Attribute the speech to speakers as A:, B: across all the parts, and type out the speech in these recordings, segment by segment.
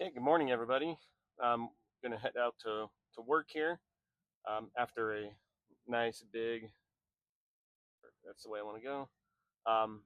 A: Okay, good morning, everybody. I'm gonna head out to work here after a nice big. That's the way I want to go. Um,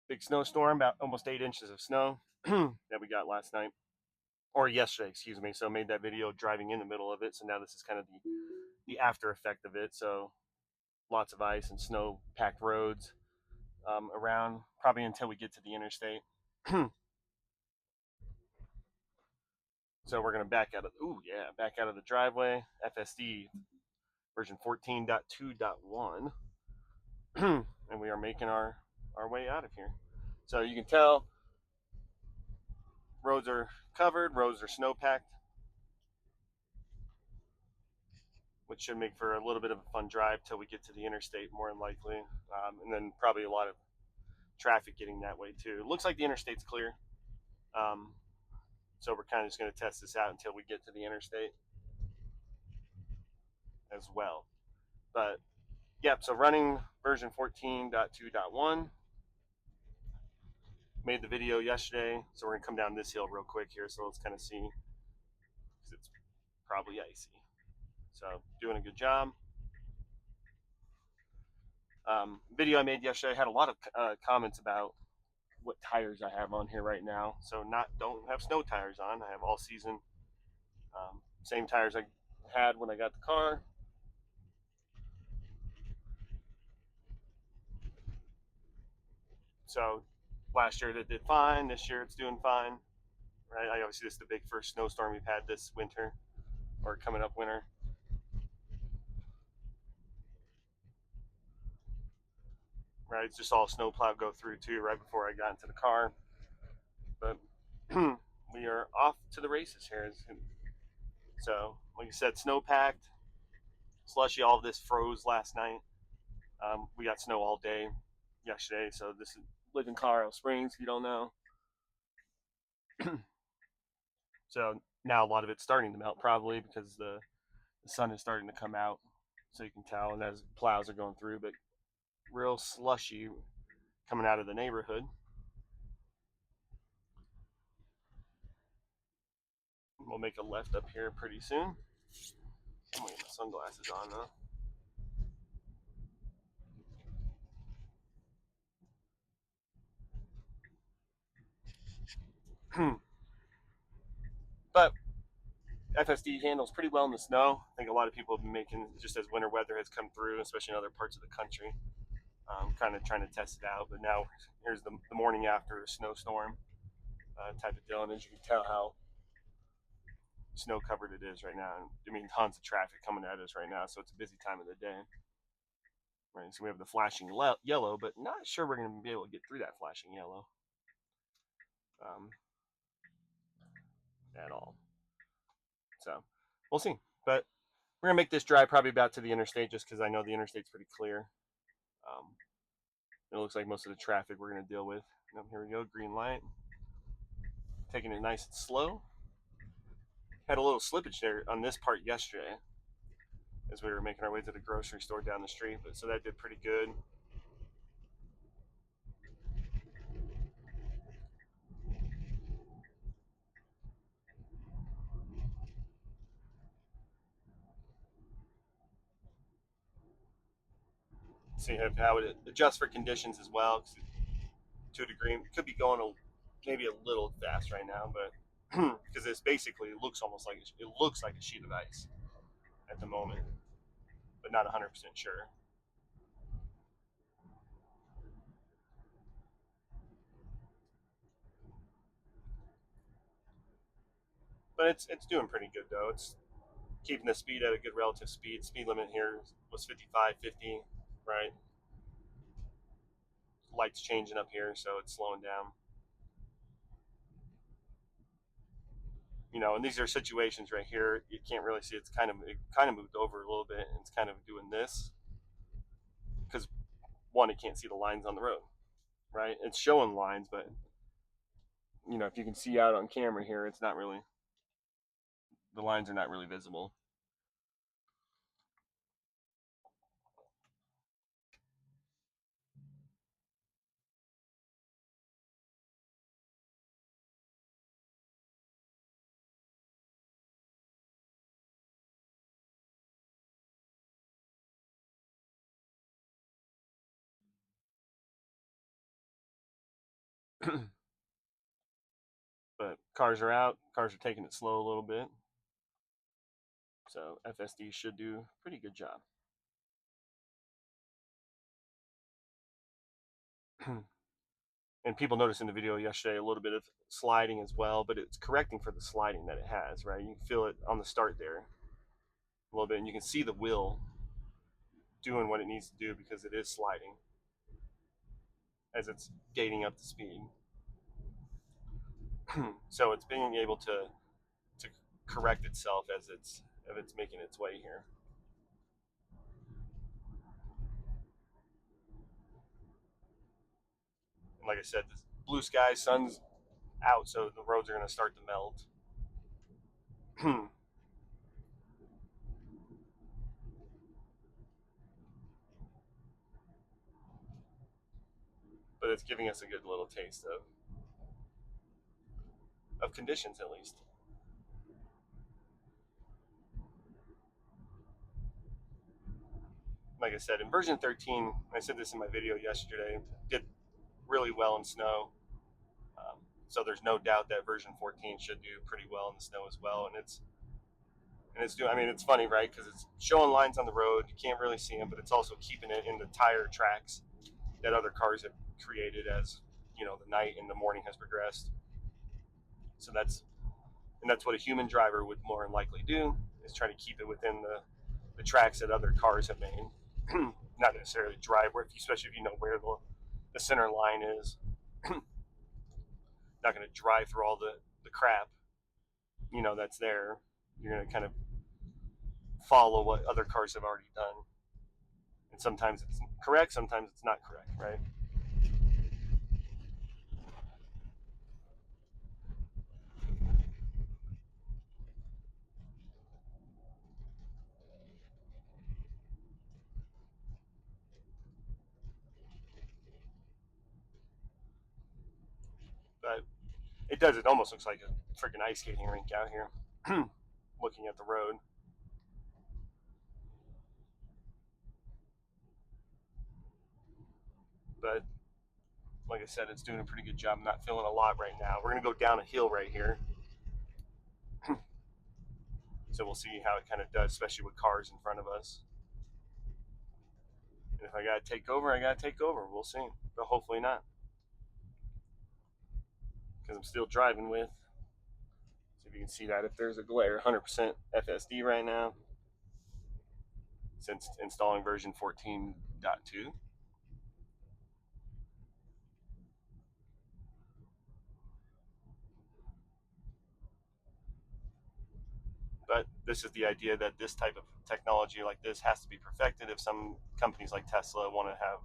A: Big snowstorm, about almost 8 inches of snow that we got last night or yesterday, excuse me. So I made that video driving in the middle of it. So now this is kind of the after effect of it. So lots of ice and snow packed roads around, probably until we get to the interstate. So we're gonna back out of back out of the driveway. FSD version 14.2.1, and we are making our way out of here. So you can tell roads are covered, roads are snow packed, which should make for a little bit of a fun drive till we get to the interstate, more than likely, and then probably a lot of traffic getting that way too. It looks like the interstate's clear, um, so we're kind of just going to test this out until we get to the interstate as well. But yep, so running version 14.2.1. Made the video yesterday, so we're gonna come down this hill real quick here. So let's kind of see, because it's probably icy. So doing a good job. Video I made yesterday had a lot of comments about what tires I have on here right now. So don't have snow tires on. I have all season, same tires I had when I got the car. So last year it did fine. This year it's doing fine. Right? Obviously this is the big first snowstorm we've had this winter, or coming up winter. Right? It's just all snowplow go through too right before I got into the car. But we are off to the races here. So, like I said, snow packed, slushy. All of this froze last night. We got snow all day yesterday. So this is live in Colorado Springs. If you don't know, so now a lot of it's starting to melt, probably because the sun is starting to come out. So you can tell, and as plows are going through, but real slushy coming out of the neighborhood. We'll make a left up here pretty soon. I'm gonna get my sunglasses on though. But FSD handles pretty well in the snow. I think a lot of people have been making, just as winter weather has come through, especially in other parts of the country, kind of trying to test it out. But now here's the morning after a snowstorm type of deal. And as you can tell how snow covered it is right now. I mean, tons of traffic coming at us right now. So it's a busy time of the day. Right, so we have the flashing yellow, but not sure we're going to be able to get through that flashing yellow um, at all. So we'll see. But we're gonna make this drive probably about to the interstate, just because I know the interstate's pretty clear. Um, it looks like most of the traffic we're gonna deal with. Here we go, green light. Taking it nice and slow. Had a little slippage there on this part yesterday as we were making our way to the grocery store down the street, but so that did pretty good. See how it adjusts for conditions as well. To a degree, it could be going maybe a little fast right now, but because it's basically it looks like a sheet of ice at the moment, but not 100% sure. But it's doing pretty good though. It's keeping the speed at a good relative speed. Speed limit here was 55, 50, right? Lights changing up here, so it's slowing down. And these are situations right here. You can't really see. It kind of moved over a little bit, and it's kind of doing this because one, it can't see the lines on the road, right? It's showing lines, but if you can see out on camera here, it's not really, the lines are not really visible. But cars are out. Cars are taking it slow a little bit. So FSD should do a pretty good job. And people noticed in the video yesterday a little bit of sliding as well, but it's correcting for the sliding that it has, right? You can feel it on the start there a little bit, and you can see the wheel doing what it needs to do because it is sliding as it's gaining up the speed. So it's being able to correct itself as it's making its way here. And like I said, the blue sky, sun's out, so the roads are going to start to melt. But it's giving us a good little taste of conditions, at least. Like I said, in version 13, I said this in my video yesterday, did really well in snow. So there's no doubt that version 14 should do pretty well in the snow as well. And it's doing. I mean, it's funny, right? Because it's showing lines on the road. You can't really see them, but it's also keeping it in the tire tracks that other cars have created as the night and the morning has progressed. So that's what a human driver would more than likely do, is try to keep it within the tracks that other cars have made. Not necessarily drive where, especially if you know where the center line is. Not going to drive through all the crap that's there. You're going to kind of follow what other cars have already done, and sometimes it's correct, sometimes it's not correct, right? But it does. It almost looks like a freaking ice skating rink out here. Looking at the road. But like I said, it's doing a pretty good job. I'm not feeling a lot right now. We're gonna go down a hill right here. So we'll see how it kind of does, especially with cars in front of us. And if I gotta take over, I gotta take over. We'll see, but hopefully not, because I'm still driving with. See if you can see that. If there's a glare, 100% FSD right now since installing version 14.2. But this is the idea that this type of technology like this has to be perfected if some companies like Tesla want to have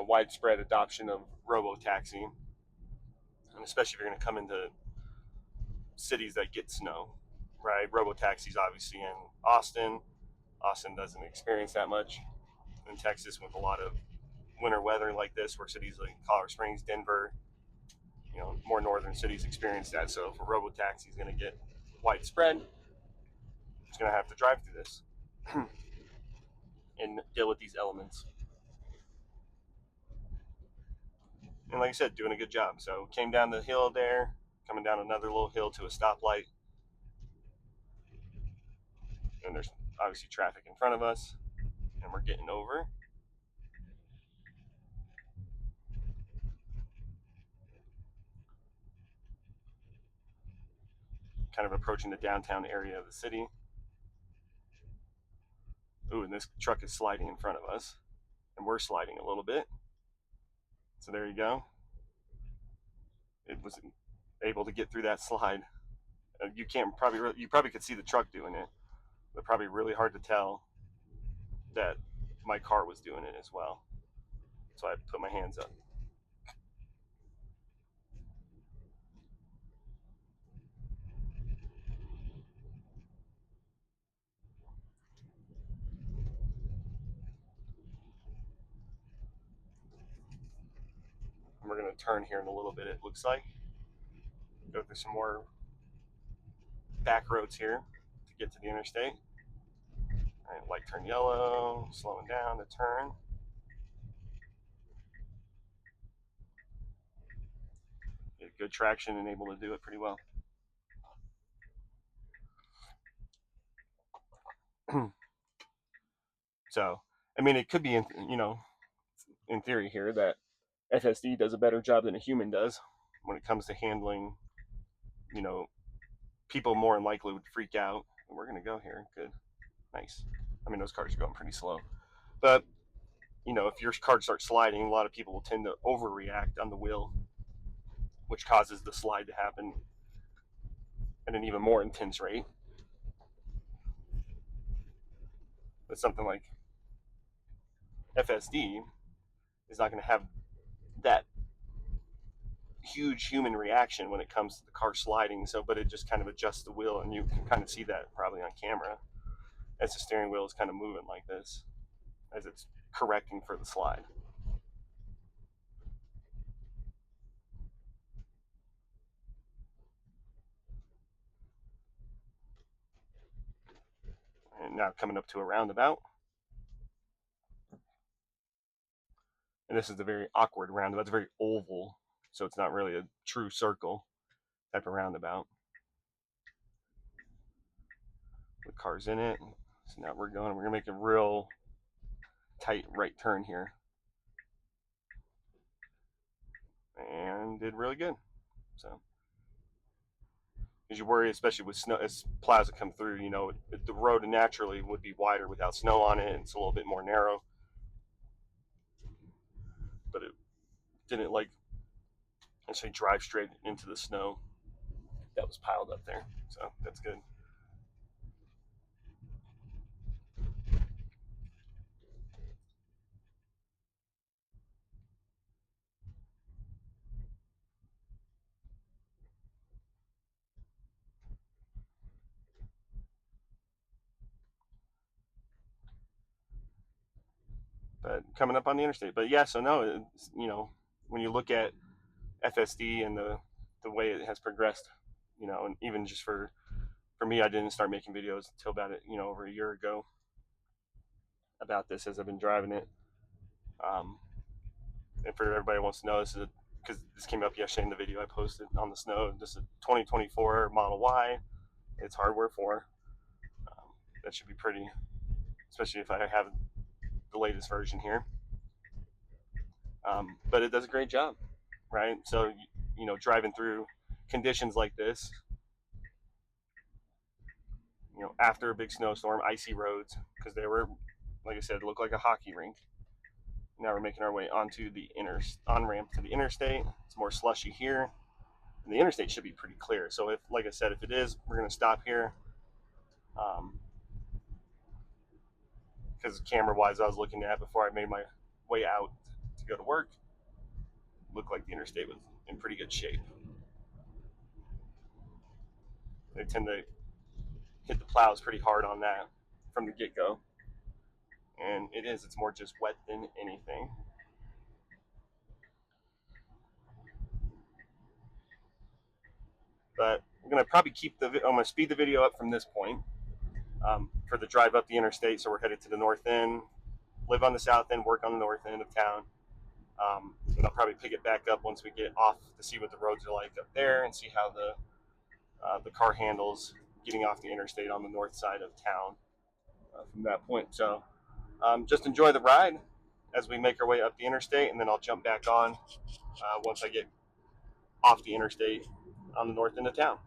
A: widespread adoption of robo taxi, and especially if you're going to come into cities that get snow, right? Robo taxis obviously in Austin. Austin doesn't experience that much. In Texas, with a lot of winter weather like this, where cities like Colorado Springs, Denver, more northern cities experience that. So if a robo taxi is going to get widespread, it's going to have to drive through this and deal with these elements. And like I said, doing a good job. So came down the hill there, coming down another little hill to a stoplight, and there's obviously traffic in front of us, and we're getting over. Kind of approaching the downtown area of the city. Ooh, and this truck is sliding in front of us, and we're sliding a little bit. So there you go. It was able to get through that slide. You probably could see the truck doing it, but probably really hard to tell that my car was doing it as well. So I put my hands up. And we're going to turn here in a little bit, it looks like. Go through some more back roads here to get to the interstate. All right, light turn yellow, slowing down to turn. good traction and able to do it pretty well. So, I mean, it could be, in theory here that FSD does a better job than a human does when it comes to handling, people more than likely would freak out. We're going to go here. Good. Nice. I mean, those cars are going pretty slow. But, if your car starts sliding, a lot of people will tend to overreact on the wheel, which causes the slide to happen at an even more intense rate. But something like FSD is not going to have that huge human reaction when it comes to the car sliding. So, but it just kind of adjusts the wheel, and you can kind of see that probably on camera as the steering wheel is kind of moving like this as it's correcting for the slide. And now coming up to a roundabout. And this is a very awkward roundabout. It's very oval, so it's not really a true circle type of roundabout. The car's in it. So now we're going to make a real tight right turn here. And did really good. So, as you worry, especially with snow, as plows come through, the road naturally would be wider without snow on it. It's a little bit more narrow. But it didn't actually drive straight into the snow that was piled up there. So that's good. But coming up on the interstate. But yeah, so no, when you look at FSD and the way it has progressed, and even just for me, I didn't start making videos until about over a year ago about this as I've been driving it. And for everybody who wants to know, this is because this came up yesterday in the video I posted on the snow. This is a 2024 Model Y. It's hardware 4. That should be pretty, especially if I have the latest version here. But it does a great job, right? So, driving through conditions like this, after a big snowstorm, icy roads, because they were, like I said, looked like a hockey rink. Now we're making our way onto the on-ramp to the interstate. It's more slushy here. And the interstate should be pretty clear. So if, like I said, if it is, we're going to stop here. Because camera-wise, I was looking at before I made my way out to go to work, looked like the interstate was in pretty good shape. They tend to hit the plows pretty hard on that from the get-go. And it's more just wet than anything. But I'm going to probably I'm going to speed the video up from this point for the drive up the interstate. So we're headed to the north end, live on the south end, work on the north end of town. And I'll probably pick it back up once we get off to see what the roads are like up there and see how the car handles getting off the interstate on the north side of town from that point. So just enjoy the ride as we make our way up the interstate, and then I'll jump back on once I get off the interstate on the north end of town.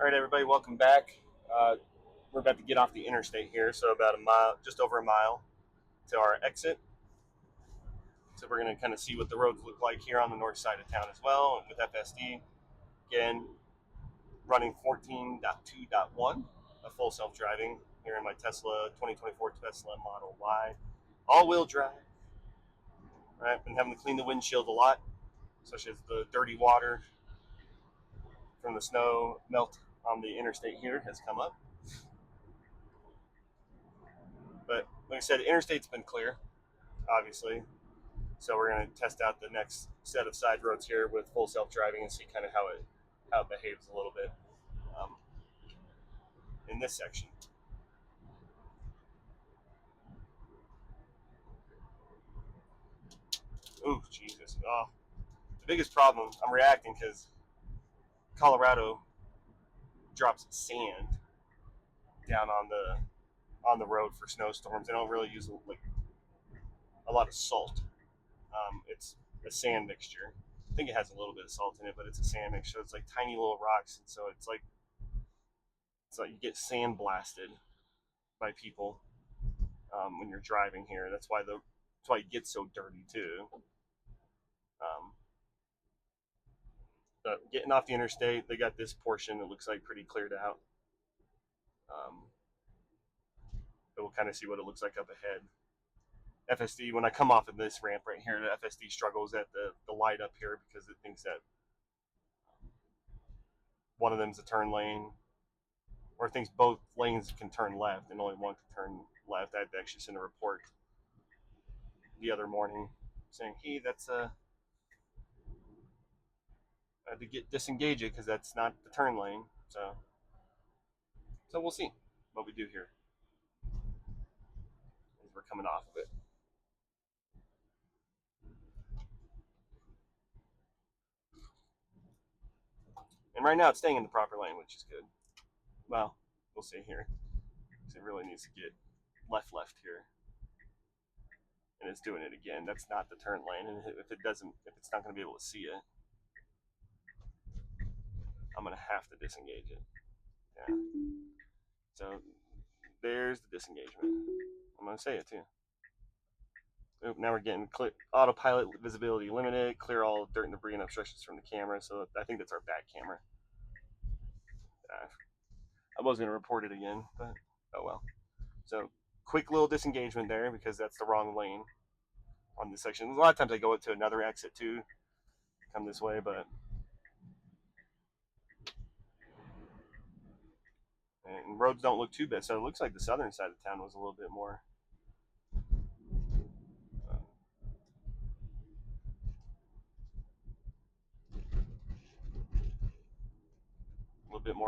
A: All right, everybody, welcome back. We're about to get off the interstate here, so about a mile, just over a mile to our exit. So we're going to kind of see what the roads look like here on the north side of town as well with FSD. Again, running 14.2.1, a full self-driving here in my Tesla 2024 Tesla Model Y, all-wheel drive. All right, been having to clean the windshield a lot, such as the dirty water from the snow melt on the interstate here has come up. But like I said, the interstate's been clear, obviously. So we're going to test out the next set of side roads here with full self-driving and see kind of how it behaves a little bit in this section. Ooh, Jesus! Oh, the biggest problem, I'm reacting because Colorado drops sand down on the road for snowstorms. They don't really use like a lot of salt. It's a sand mixture. I think it has a little bit of salt in it, but it's a sand mixture. It's like tiny little rocks, and so it's like you get sand blasted by people when you're driving here. That's why it gets so dirty too. But getting off the interstate, they got this portion that looks like pretty cleared out. But we'll kind of see what it looks like up ahead. FSD, when I come off of this ramp right here, the FSD struggles at the light up here because it thinks that one of them's a turn lane, or thinks both lanes can turn left and only one can turn left. I had to actually send a report the other morning saying, hey, that's I had to disengage it because that's not the turn lane. So we'll see what we do here as we're coming off of it. And right now it's staying in the proper lane, which is good. Well, we'll see here. It really needs to get left here. And it's doing it again. That's not the turn lane. And if it's not going to be able to see it, I'm going to have to disengage it. Yeah. So there's the disengagement. I'm going to say it too. Oop, now we're getting autopilot visibility limited, clear all dirt and debris and obstructions from the camera. So I think that's our back camera. I was going to report it again, but oh well. So quick little disengagement there because that's the wrong lane on this section. A lot of times I go to another exit too, come this way, but and roads don't look too bad. So it looks like the southern side of town was a little bit more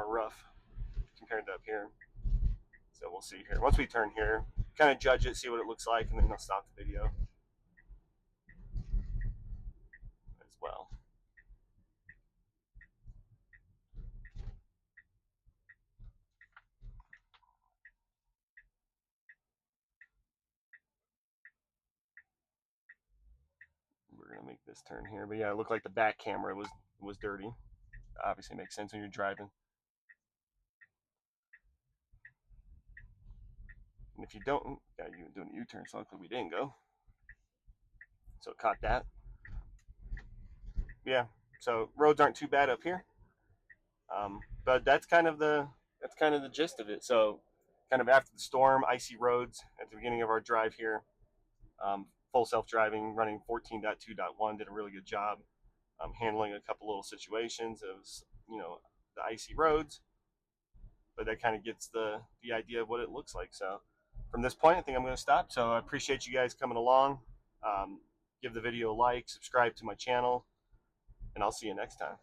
A: rough compared to up here. So we'll see here. Once we turn here, kind of judge it, see what it looks like, and then I'll stop the video as well. We're gonna make this turn here, but yeah, it looked like the back camera was dirty. Obviously, makes sense when you're driving. And if you don't, yeah, you're doing a U-turn, so luckily we didn't go. So it caught that. Yeah, so roads aren't too bad up here, but that's kind of the gist of it. So, kind of after the storm, icy roads at the beginning of our drive here. Full self-driving, running 14.2.1, did a really good job handling a couple little situations of the icy roads, but that kind of gets the idea of what it looks like. So from this point, I think I'm going to stop. So I appreciate you guys coming along. Give the video a like, subscribe to my channel, and I'll see you next time.